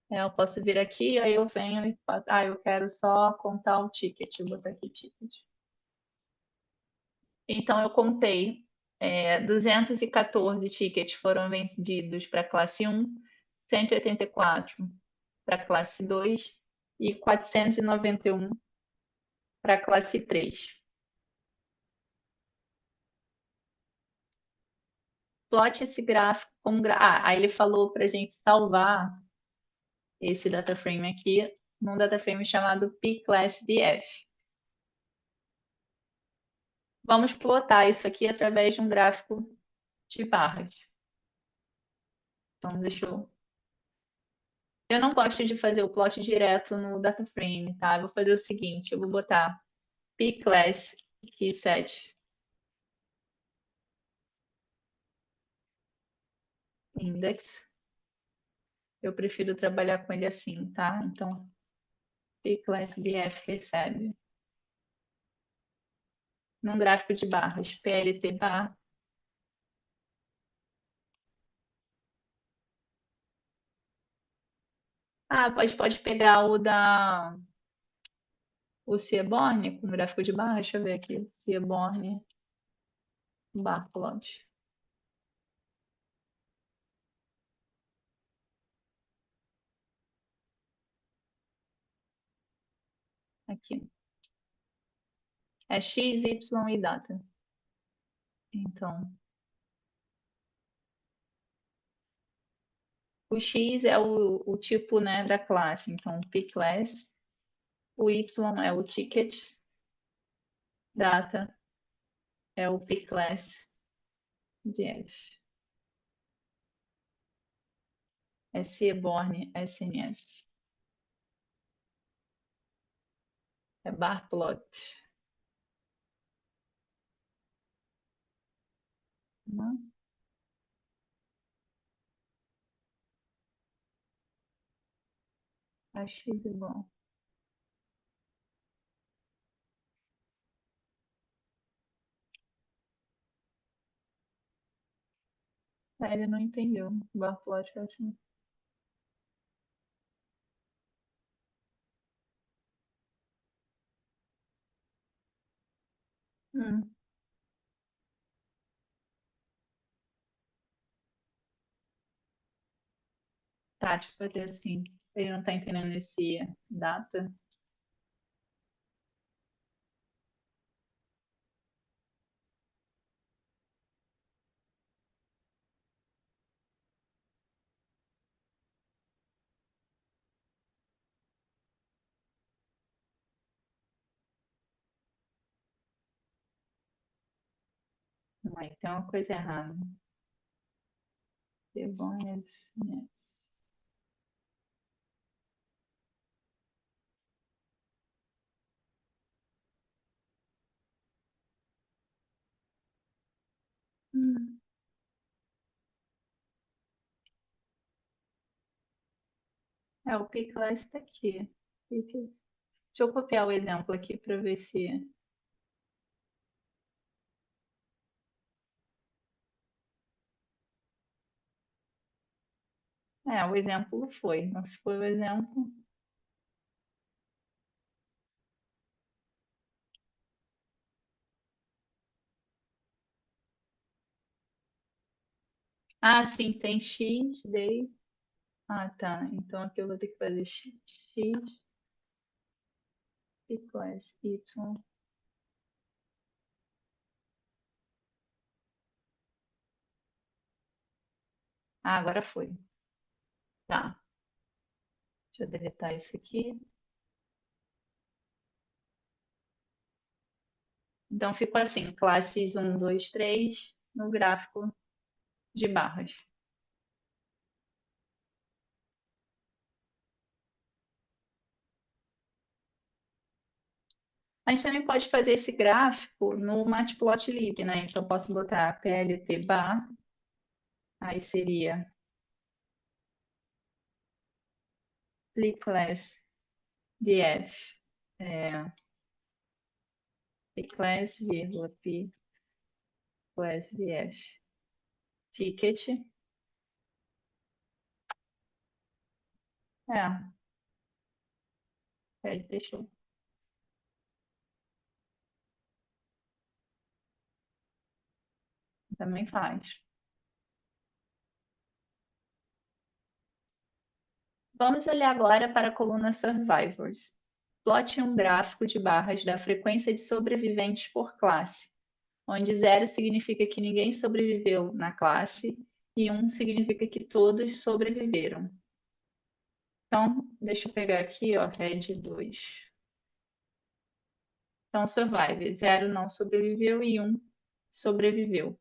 Eu posso vir aqui, aí eu venho e faço. Ah, eu quero só contar o ticket. Vou botar aqui ticket. Então, eu contei. 214 tickets foram vendidos para a classe 1, 184 para a classe 2 e 491 para a classe 3. Plote esse gráfico com. Aí ele falou para a gente salvar esse data frame aqui num data frame chamado pclassdf. Vamos plotar isso aqui através de um gráfico de barras. Então, deixa eu. Eu não gosto de fazer o plot direto no data frame, tá? Eu vou fazer o seguinte: eu vou botar pclass aqui 7 index. Eu prefiro trabalhar com ele assim, tá? Então, pclassdf recebe num gráfico de barras, plt bar. Ah, pode pegar o Seaborn com gráfico de barra. Deixa eu ver aqui. Seaborn bar plot. Aqui. É X, Y e data. Então. O X é o tipo, né, da classe, então P class. O Y é o ticket, data é o P class DF. SE born SMS. É bar plot. Não, achei de bom. Ah, ele não entendeu. Bar plot é ótimo. Hum, tá, tipo, vai ter assim. Ele não tá entendendo esse data. Não, tem uma coisa errada. The born SMS. Hum, o P class tá aqui. Deixa eu copiar o exemplo aqui para ver se. É, o exemplo foi. Então, se foi o exemplo. Ah, sim, tem X, day. Ah, tá. Então aqui eu vou ter que fazer X e class Y. Ah, agora foi. Tá. Deixa eu deletar isso aqui. Então ficou assim, classes um, 2, 3 no gráfico de barras. A gente também pode fazer esse gráfico no Matplotlib, né? Então eu posso botar plt bar, aí seria pclass df, é, pclass, vírgula, pclass df, ticket, é, deixa eu, também faz. Vamos olhar agora para a coluna Survivors. Plote um gráfico de barras da frequência de sobreviventes por classe, onde zero significa que ninguém sobreviveu na classe e um significa que todos sobreviveram. Então, deixa eu pegar aqui, ó, red 2. Então, survive. Zero não sobreviveu e um sobreviveu.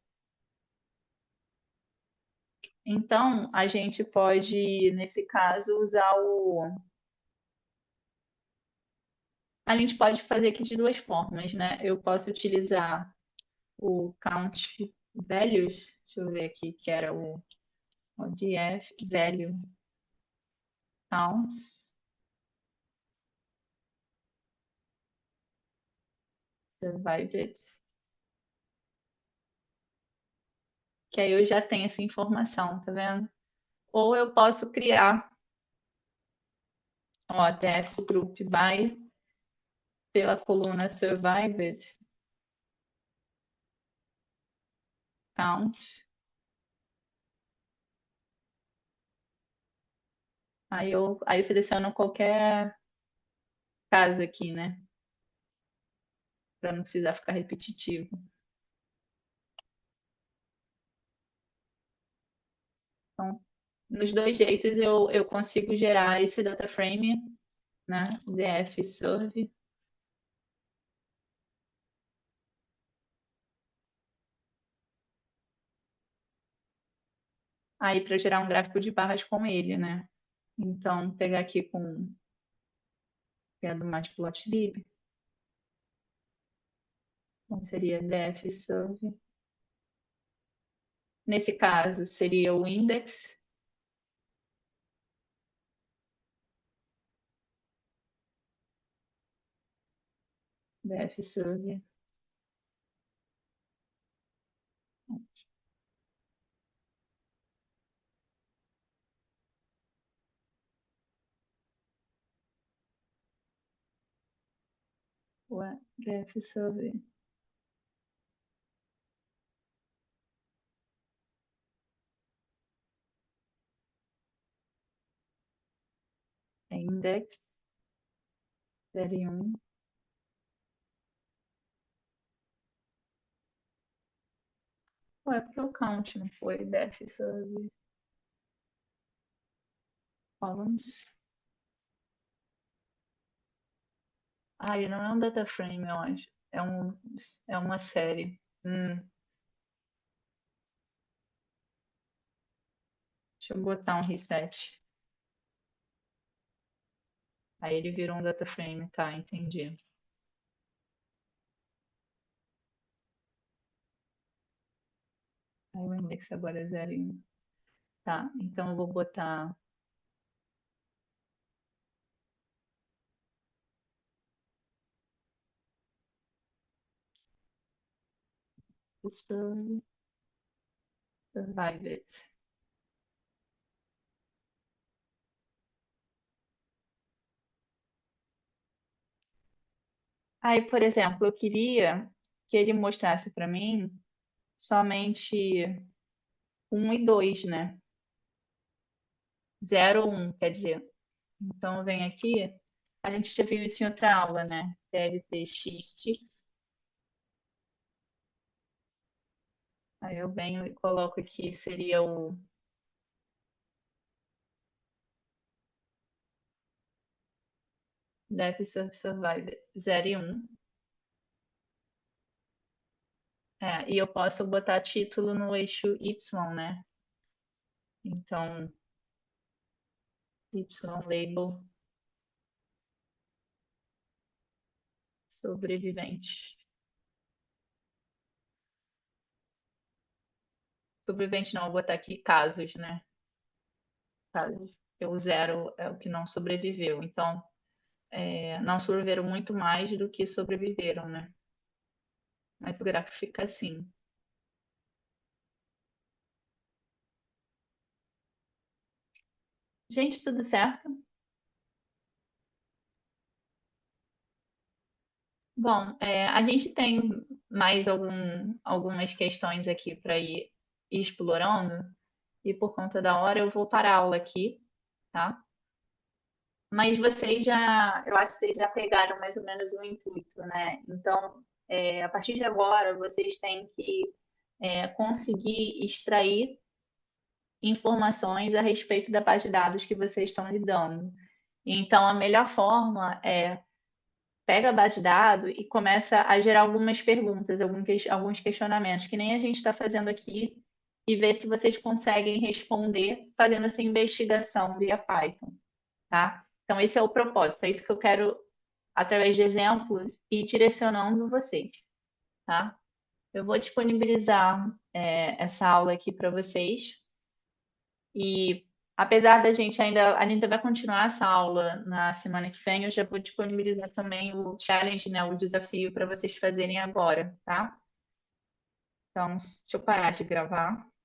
Então, a gente pode, nesse caso, usar o. A gente pode fazer aqui de duas formas, né? Eu posso utilizar o count values, deixa eu ver aqui, que era o df value counts survived, que aí eu já tenho essa informação, tá vendo? Ou eu posso criar, ó, def group by pela coluna survived count. Aí eu seleciono qualquer caso aqui, né? Para não precisar ficar repetitivo. Então, nos dois jeitos eu consigo gerar esse data frame, né? DF serve. Aí para gerar um gráfico de barras com ele, né? Então, pegar aqui com que é do Matplotlib, então seria def serve. Nesse caso, seria o index. Def serve. Ué, def serve. É index 01. Ué, porque o count não foi def serve columns. Ah, e não é um data frame, eu acho. É uma série. Deixa eu botar um reset. Aí ele virou um data frame, tá? Entendi. Aí o index agora é 0 e 1. Tá, então eu vou botar o survived. Aí, por exemplo, eu queria que ele mostrasse para mim somente um e 2, né? 0 ou 1, quer dizer. Então, vem aqui, a gente já viu isso em outra aula, né? LTX. Aí eu venho e coloco aqui, seria o Death Survivor 0 e 1. É, e eu posso botar título no eixo Y, né? Então, Y label sobrevivente. Sobrevivente não, vou botar aqui casos, né? Casos. Porque o 0 é o que não sobreviveu. Então, não sobreviveram muito mais do que sobreviveram, né? Mas o gráfico fica assim. Gente, tudo certo? Bom, a gente tem mais algumas questões aqui para ir explorando, e por conta da hora eu vou parar a aula aqui, tá? Mas eu acho que vocês já pegaram mais ou menos o intuito, né? Então, a partir de agora, vocês têm que conseguir extrair informações a respeito da base de dados que vocês estão lidando. Então, a melhor forma é pega a base de dados e começa a gerar algumas perguntas, alguns questionamentos, que nem a gente está fazendo aqui, e ver se vocês conseguem responder fazendo essa investigação via Python, tá? Então, esse é o propósito, é isso que eu quero, através de exemplos, ir direcionando vocês, tá? Eu vou disponibilizar, essa aula aqui para vocês, e apesar da gente ainda, a gente vai continuar essa aula na semana que vem, eu já vou disponibilizar também o challenge, né, o desafio para vocês fazerem agora, tá? Então, deixa eu parar de gravar.